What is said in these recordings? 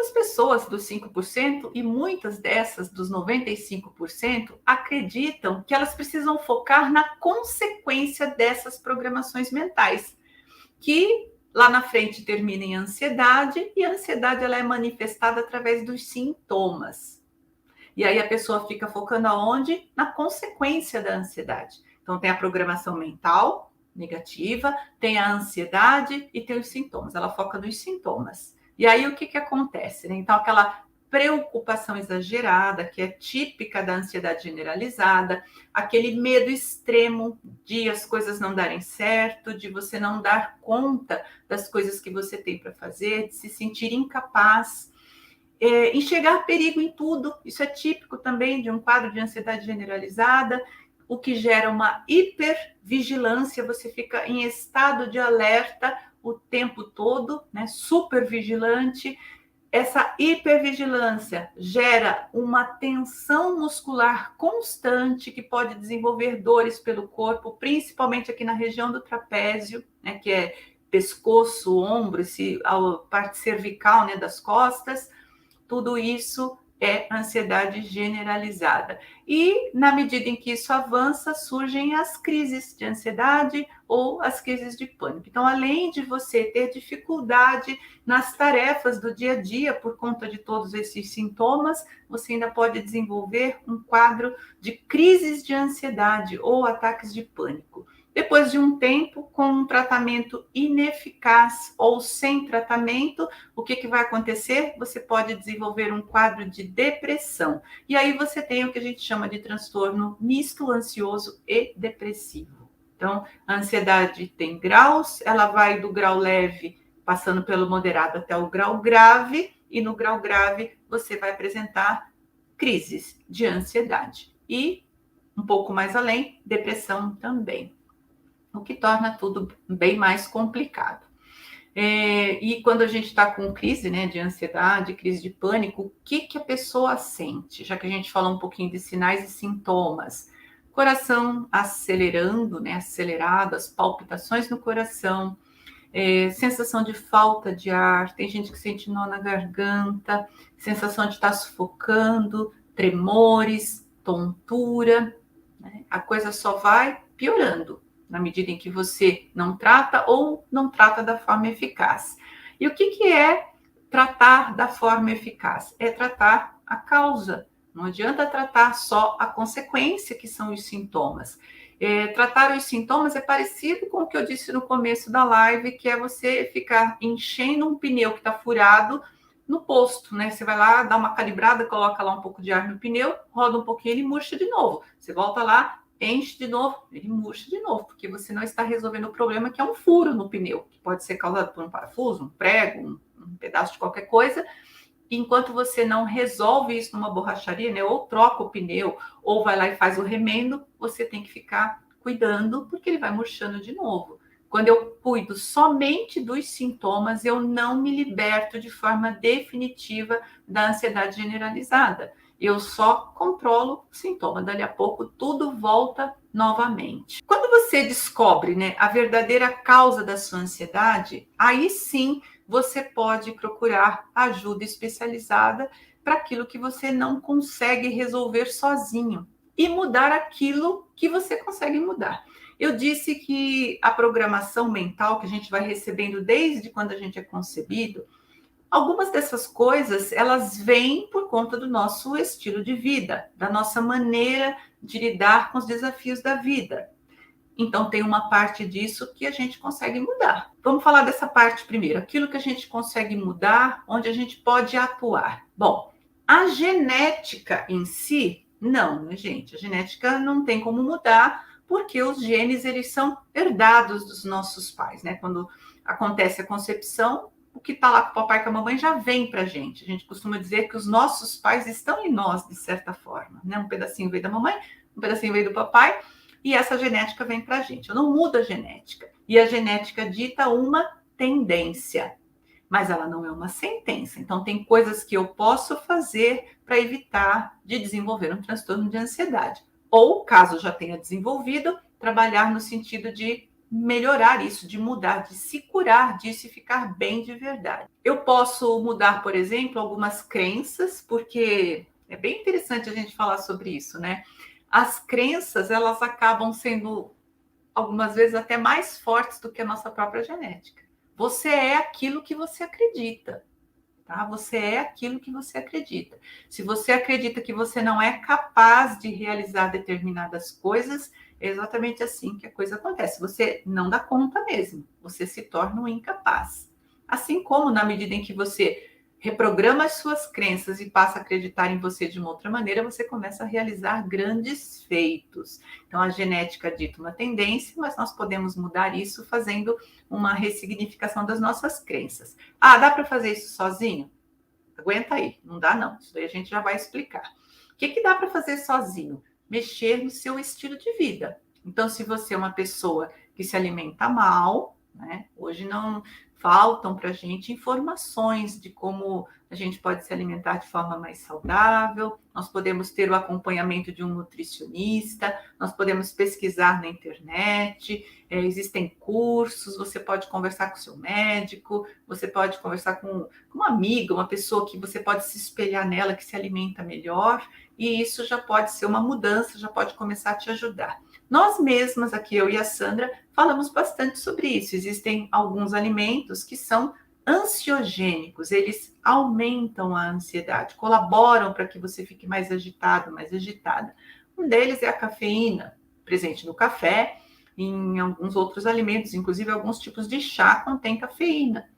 Algumas pessoas dos 5% e muitas dessas dos 95% acreditam que elas precisam focar na consequência dessas programações mentais, que lá na frente termina em ansiedade, e a ansiedade ela é manifestada através dos sintomas. E aí a pessoa fica focando aonde? Na consequência da ansiedade. Então tem a programação mental negativa, tem a ansiedade e tem os sintomas. Ela foca nos sintomas. E aí o que acontece? Né? Então aquela preocupação exagerada, que é típica da ansiedade generalizada, aquele medo extremo de as coisas não darem certo, de você não dar conta das coisas que você tem para fazer, de se sentir incapaz, enxergar perigo em tudo. Isso é típico também de um quadro de ansiedade generalizada, o que gera uma hipervigilância, você fica em estado de alerta o tempo todo, né? Super vigilante. Essa hipervigilância gera uma tensão muscular constante que pode desenvolver dores pelo corpo, principalmente aqui na região do trapézio, né, que é pescoço, ombro, a parte cervical, né, das costas. Tudo isso é ansiedade generalizada. E, na medida em que isso avança, surgem as crises de ansiedade ou as crises de pânico. Então, além de você ter dificuldade nas tarefas do dia a dia por conta de todos esses sintomas, você ainda pode desenvolver um quadro de crises de ansiedade ou ataques de pânico. Depois de um tempo, com um tratamento ineficaz ou sem tratamento, o que vai acontecer? Você pode desenvolver um quadro de depressão. E aí você tem o que a gente chama de transtorno misto ansioso e depressivo. Então, a ansiedade tem graus, ela vai do grau leve, passando pelo moderado até o grau grave, e no grau grave você vai apresentar crises de ansiedade. E, um pouco mais além, depressão também, o que torna tudo bem mais complicado. E quando a gente está com crise, né, de ansiedade, crise de pânico, o que a pessoa sente? Já que a gente falou um pouquinho de sinais e sintomas. Coração acelerando, né, acelerado, as palpitações no coração, sensação de falta de ar, tem gente que sente nó na garganta, sensação de estar sufocando, tremores, tontura, né? A coisa só vai piorando na medida em que você não trata ou não trata da forma eficaz. E o que é tratar da forma eficaz? É tratar a causa. Não adianta tratar só a consequência, que são os sintomas. Tratar os sintomas é parecido com o que eu disse no começo da live, que é você ficar enchendo um pneu que está furado no posto, né? Você vai lá, dá uma calibrada, coloca lá um pouco de ar no pneu, roda um pouquinho, ele murcha de novo. Você volta lá, enche de novo, ele murcha de novo, porque você não está resolvendo o problema, que é um furo no pneu, que pode ser causado por um parafuso, um prego, um pedaço de qualquer coisa. Enquanto você não resolve isso numa borracharia, né, ou troca o pneu, ou vai lá e faz o remendo, você tem que ficar cuidando, porque ele vai murchando de novo. Quando eu cuido somente dos sintomas, eu não me liberto de forma definitiva da ansiedade generalizada. Eu só controlo o sintoma. Dali a pouco, tudo volta novamente. Quando você descobre, né, a verdadeira causa da sua ansiedade, aí sim você pode procurar ajuda especializada para aquilo que você não consegue resolver sozinho e mudar aquilo que você consegue mudar. Eu disse que a programação mental que a gente vai recebendo desde quando a gente é concebido, algumas dessas coisas, elas vêm por conta do nosso estilo de vida, da nossa maneira de lidar com os desafios da vida. Então, tem uma parte disso que a gente consegue mudar. Vamos falar dessa parte primeiro. Aquilo que a gente consegue mudar, onde a gente pode atuar. Bom, a genética em si, não, né, gente? A genética não tem como mudar, porque os genes, eles são herdados dos nossos pais, né? Quando acontece a concepção, o que está lá com o papai e com a mamãe já vem para a gente. A gente costuma dizer que os nossos pais estão em nós, de certa forma, né? Um pedacinho veio da mamãe, um pedacinho veio do papai, e essa genética vem para a gente. Eu não mudo a genética. E a genética dita uma tendência, mas ela não é uma sentença. Então, tem coisas que eu posso fazer para evitar de desenvolver um transtorno de ansiedade. Ou, caso já tenha desenvolvido, trabalhar no sentido de melhorar isso, de mudar, de se curar disso e ficar bem de verdade. Eu posso mudar, por exemplo, algumas crenças, porque é bem interessante a gente falar sobre isso, né? As crenças, elas acabam sendo, algumas vezes, até mais fortes do que a nossa própria genética. Você é aquilo que você acredita, tá? Você é aquilo que você acredita. Se você acredita que você não é capaz de realizar determinadas coisas, é exatamente assim que a coisa acontece. Você não dá conta mesmo, você se torna um incapaz. Assim como, na medida em que você reprograma as suas crenças e passa a acreditar em você de uma outra maneira, você começa a realizar grandes feitos. Então, a genética dita uma tendência, mas nós podemos mudar isso fazendo uma ressignificação das nossas crenças. Ah, dá para fazer isso sozinho? Aguenta aí, não dá não. Isso daí a gente já vai explicar. O que dá para fazer sozinho? Mexer no seu estilo de vida. Então, se você é uma pessoa que se alimenta mal, né? Hoje não faltam para a gente informações de como a gente pode se alimentar de forma mais saudável, nós podemos ter o acompanhamento de um nutricionista, nós podemos pesquisar na internet, existem cursos, você pode conversar com o seu médico, você pode conversar com uma amiga, uma pessoa que você pode se espelhar nela, que se alimenta melhor, e isso já pode ser uma mudança, já pode começar a te ajudar. Nós mesmas, aqui eu e a Sandra, falamos bastante sobre isso. Existem alguns alimentos que são ansiogênicos, eles aumentam a ansiedade, colaboram para que você fique mais agitado, mais agitada. Um deles é a cafeína, presente no café, em alguns outros alimentos, inclusive alguns tipos de chá contém cafeína.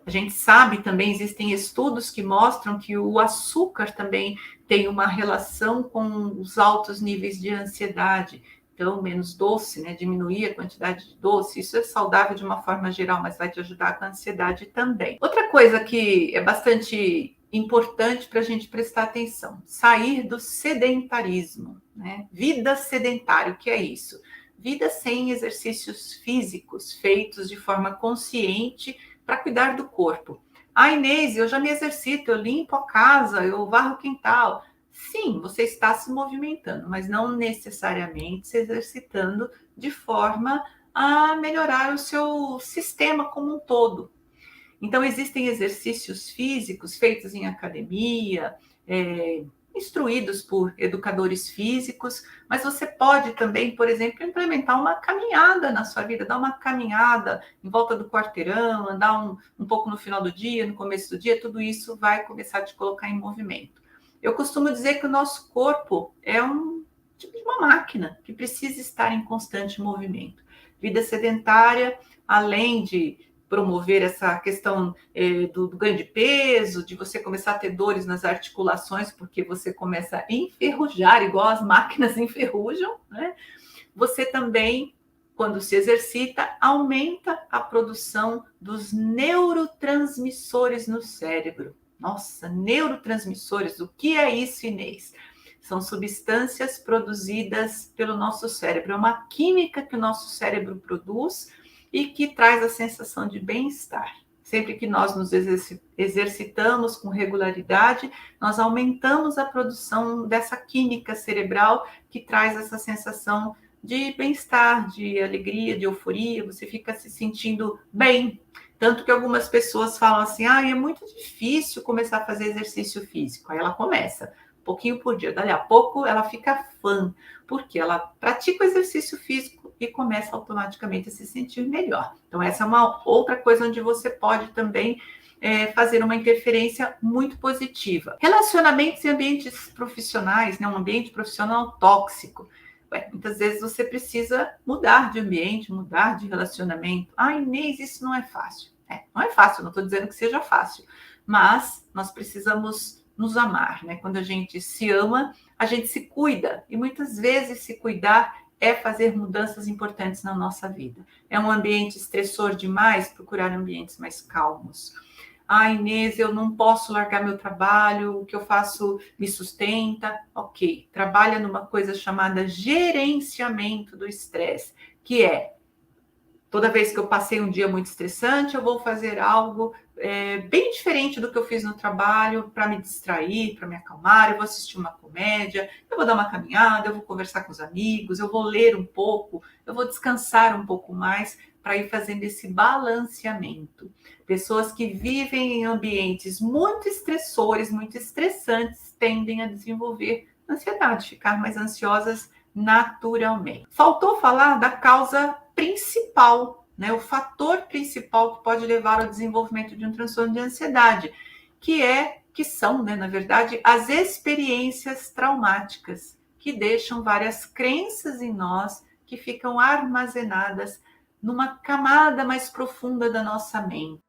A gente sabe também, existem estudos que mostram que o açúcar também tem uma relação com os altos níveis de ansiedade. Então, menos doce, né? Diminuir a quantidade de doce. Isso é saudável de uma forma geral, mas vai te ajudar com a ansiedade também. Outra coisa que é bastante importante para a gente prestar atenção, sair do sedentarismo, né? Vida sedentária, o que é isso? Vida sem exercícios físicos feitos de forma consciente para cuidar do corpo. Ah, Inês, eu já me exercito, eu limpo a casa, eu varro o quintal. Sim, você está se movimentando, mas não necessariamente se exercitando de forma a melhorar o seu sistema como um todo. Então, existem exercícios físicos feitos em academia, instruídos por educadores físicos, mas você pode também, por exemplo, implementar uma caminhada na sua vida, dar uma caminhada em volta do quarteirão, andar um pouco no final do dia, no começo do dia, tudo isso vai começar a te colocar em movimento. Eu costumo dizer que o nosso corpo é um tipo de uma máquina que precisa estar em constante movimento. Vida sedentária, além de promover essa questão do ganho de peso, de você começar a ter dores nas articulações, porque você começa a enferrujar, igual as máquinas enferrujam, né? Você também, quando se exercita, aumenta a produção dos neurotransmissores no cérebro. Nossa, neurotransmissores, o que é isso, Inês? São substâncias produzidas pelo nosso cérebro, é uma química que o nosso cérebro produz e que traz a sensação de bem-estar. Sempre que nós nos exercitamos com regularidade, nós aumentamos a produção dessa química cerebral que traz essa sensação de bem-estar, de alegria, de euforia, você fica se sentindo bem. Tanto que algumas pessoas falam assim, é muito difícil começar a fazer exercício físico. Aí ela começa, um pouquinho por dia. Dali a pouco ela fica fã, porque ela pratica o exercício físico e começa automaticamente a se sentir melhor. Então, essa é uma outra coisa onde você pode também fazer uma interferência muito positiva. Relacionamentos e ambientes profissionais, né? Um ambiente profissional tóxico. Muitas vezes você precisa mudar de ambiente, mudar de relacionamento. Inês, isso não é fácil. Não é fácil, não estou dizendo que seja fácil, mas nós precisamos nos amar, né? Quando a gente se ama, a gente se cuida, e muitas vezes se cuidar é fazer mudanças importantes na nossa vida. É um ambiente estressor demais, procurar ambientes mais calmos. Inês, eu não posso largar meu trabalho, o que eu faço me sustenta. Ok, trabalha numa coisa chamada gerenciamento do estresse, que é Toda vez que eu passei um dia muito estressante, eu vou fazer algo bem diferente do que eu fiz no trabalho para me distrair, para me acalmar. Eu vou assistir uma comédia, eu vou dar uma caminhada, eu vou conversar com os amigos, eu vou ler um pouco, eu vou descansar um pouco mais para ir fazendo esse balanceamento. Pessoas que vivem em ambientes muito estressores, muito estressantes, tendem a desenvolver ansiedade, ficar mais ansiosas naturalmente. Faltou falar da causa principal, né, o fator principal que pode levar ao desenvolvimento de um transtorno de ansiedade, que são, né, na verdade, as experiências traumáticas, que deixam várias crenças em nós que ficam armazenadas numa camada mais profunda da nossa mente.